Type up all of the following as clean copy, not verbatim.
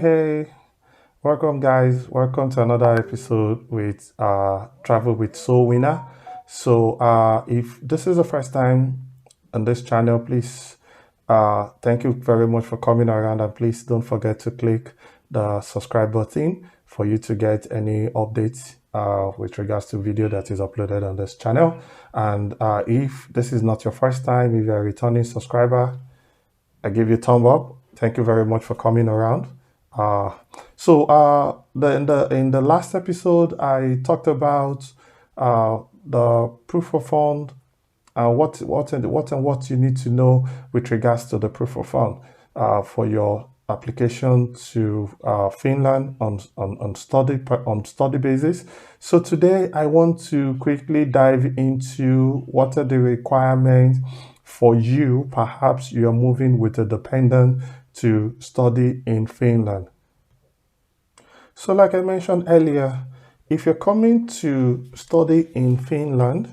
Hey, welcome guys. Welcome to another episode with Travel with Soul Winner. If this is the first time on this channel, please thank you very much for coming around, and please don't forget to click the subscribe button for you to get any updates with regards to video that is uploaded on this channel. And if this is not your first time, if you're a returning subscriber, I give you a thumb up. Thank you very much for coming around. Uh, in the last episode, I talked about the proof of fund and what you need to know with regards to the proof of fund for your application to Finland on study basis. So today I want to quickly dive into what are the requirements for you. Perhaps you are moving with a dependent to study in Finland. So, like I mentioned earlier, if you're coming to study in Finland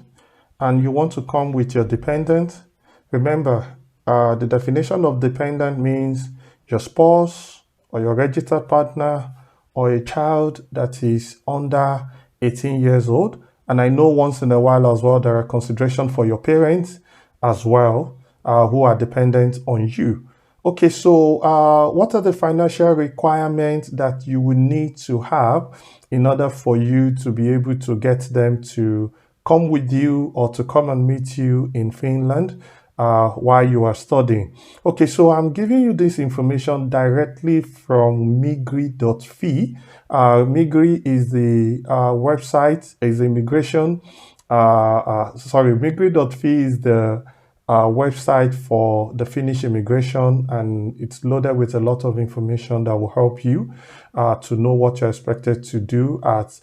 and you want to come with your dependent, remember the definition of dependent means your spouse or your registered partner or a child that is under 18 years old. And I know once in a while as well, there are consideration for your parents as well who are dependent on you. Okay, so what are the financial requirements that you will need to have in order for you to be able to get them to come with you or to come and meet you in Finland while you are studying? Okay, so I'm giving you this information directly from migri.fi. Migri is the website, is immigration. Migri.fi is the website for the Finnish immigration, and it's loaded with a lot of information that will help you to know what you're expected to do at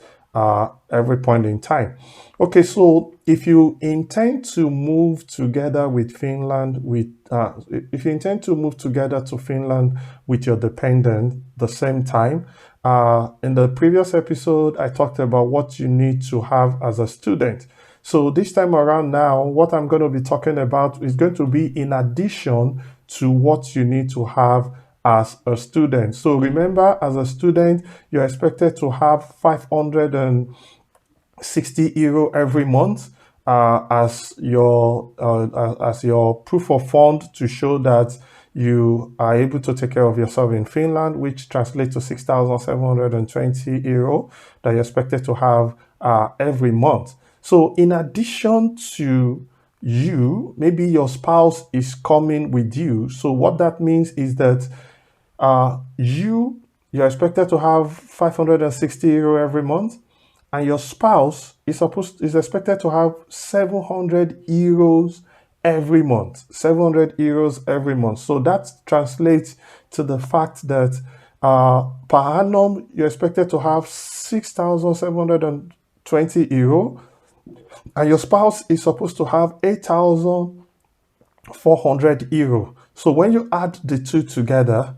every point in time. Okay, so if you intend to move together with Finland, if you intend to move together to Finland with your dependent the same time, in the previous episode, I talked about what you need to have as a student. So this time around now, what I'm going to be talking about is going to be in addition to what you need to have as a student. So remember, as a student, you're expected to have 560 euro every month as your proof of fund to show that you are able to take care of yourself in Finland, which translates to 6,720 euro that you're expected to have every month. So in addition to you, maybe your spouse is coming with you. So what that means is that you're expected to have 560 euro every month, and your spouse is expected to have 700 euros every month. 700 euros every month. So that translates to the fact that per annum you're expected to have 6,720 euro, and your spouse is supposed to have 8,400 euro. So when you add the two together,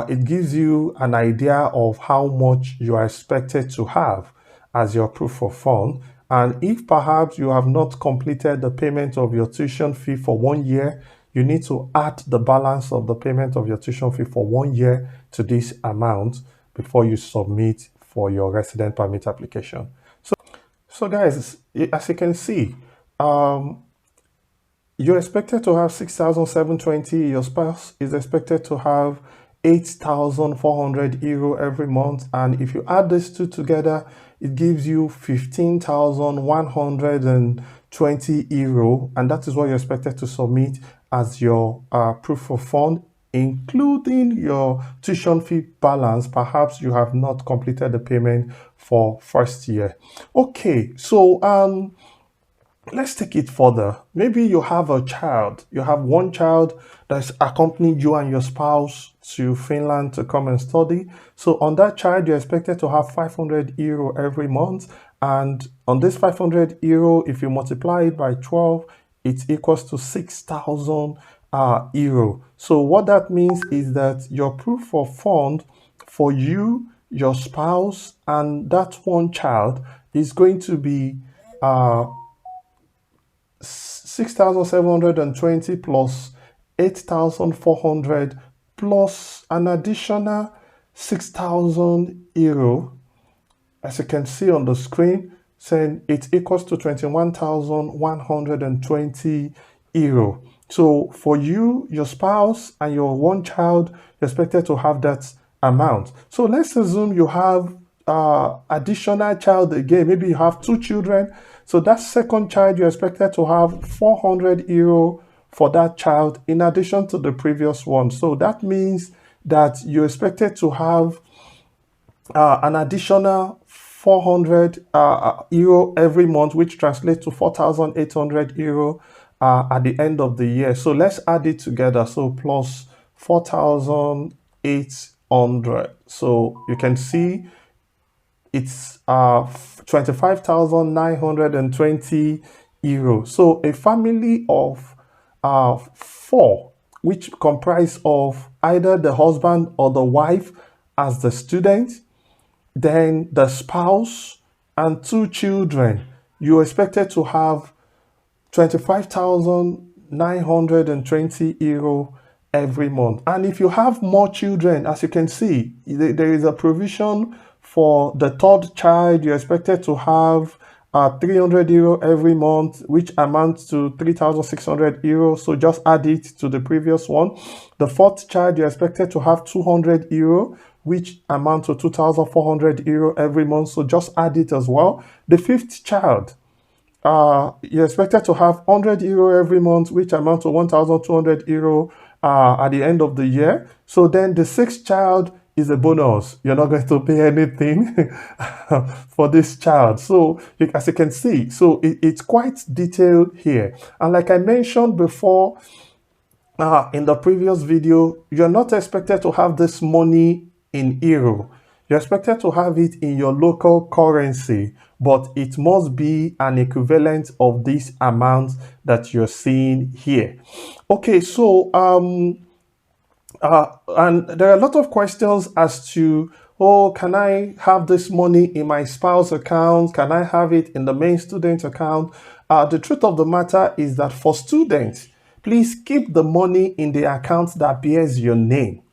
it gives you an idea of how much you are expected to have as your proof of fund. And if perhaps you have not completed the payment of your tuition fee for 1 year, you need to add the balance of the payment of your tuition fee for 1 year to this amount before you submit for your resident permit application. So guys, as you can see, you're expected to have 6,720. Your spouse is expected to have 8,400 euro every month. And if you add these two together, it gives you 15,120 euro. And that is what you're expected to submit as your proof of fund, including your tuition fee balance. Perhaps you have not completed the payment for first year. Okay, so let's take it further. Maybe you have a child. You have one child that's accompanying you and your spouse to Finland to come and study. So on that child, you're expected to have 500 euro every month. And on this 500 euro, if you multiply it by 12, it equals to 6,000 euro. So what that means is that your proof of fund for you, your spouse, and that one child is going to be 6,720 plus 8,400 plus an additional 6,000 euro, as you can see on the screen, saying it equals to 21,120 euro. So for you, your spouse, and your one child, you're expected to have that amount. So let's assume you have additional child again. Maybe you have two children. So that second child, you're expected to have 400 euro for that child in addition to the previous one. So that means that you're expected to have an additional 400 euro every month, which translates to 4,800 euro at the end of the year. So let's add it together. So plus 4,800. So you can see it's 25,920 euro. So a family of four, which comprise of either the husband or the wife as the student, then the spouse and two children, you're expected to have 25,920 euro every month. And if you have more children, as you can see, there is a provision for the third child. You're expected to have 300 euro every month, which amounts to 3,600 euro. So just add it to the previous one. The fourth child, you're expected to have 200 euro, which amounts to 2,400 euro every month. So just add it as well. The fifth child, you're expected to have 100 euro every month, which amounts to 1,200 euro at the end of the year. So then the sixth child is a bonus. You're not going to pay anything for this child. So as you can see, so it's quite detailed here. And like I mentioned before, in the previous video, you're not expected to have this money in euro. You're expected to have it in your local currency, but it must be an equivalent of this amount that you're seeing here. Okay, so and there are a lot of questions as to, oh, can I have this money in my spouse account? Can I have it in the main student account? The truth of the matter is that for students, please keep the money in the account that bears your name.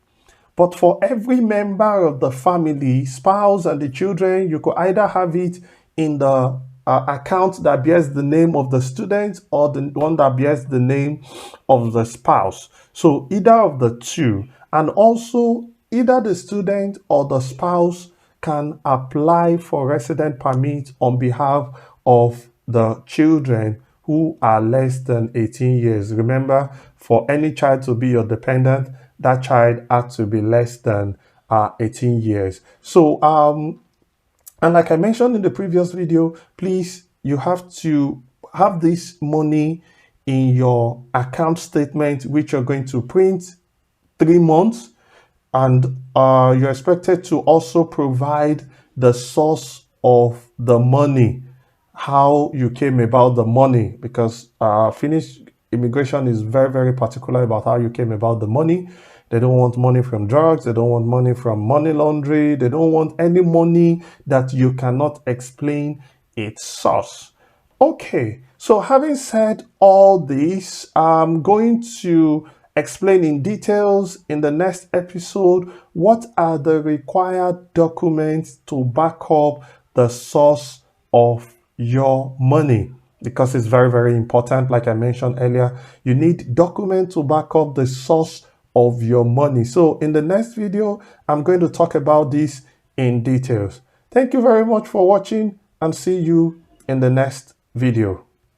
But for every member of the family, spouse and the children, you could either have it in the account that bears the name of the student or the one that bears the name of the spouse. So either of the two. And also either the student or the spouse can apply for resident permit on behalf of the children who are less than 18 years. Remember, for any child to be your dependent, that child had to be less than 18 years. So, and like I mentioned in the previous video, please, you have to have this money in your account statement, which you're going to print 3 months. And you're expected to also provide the source of the money, how you came about the money, because Finnish immigration is very, very particular about how you came about the money. They don't want money from drugs. They don't want money from money laundry. They don't want any money that you cannot explain its source. Okay, so having said all this, I'm going to explain in details in the next episode what are the required documents to back up the source of your money, because it's very, very important. Like I mentioned earlier, you need documents to back up the source of your money. So in the next video, I'm going to talk about this in details. Thank you very much for watching, and see you in the next video.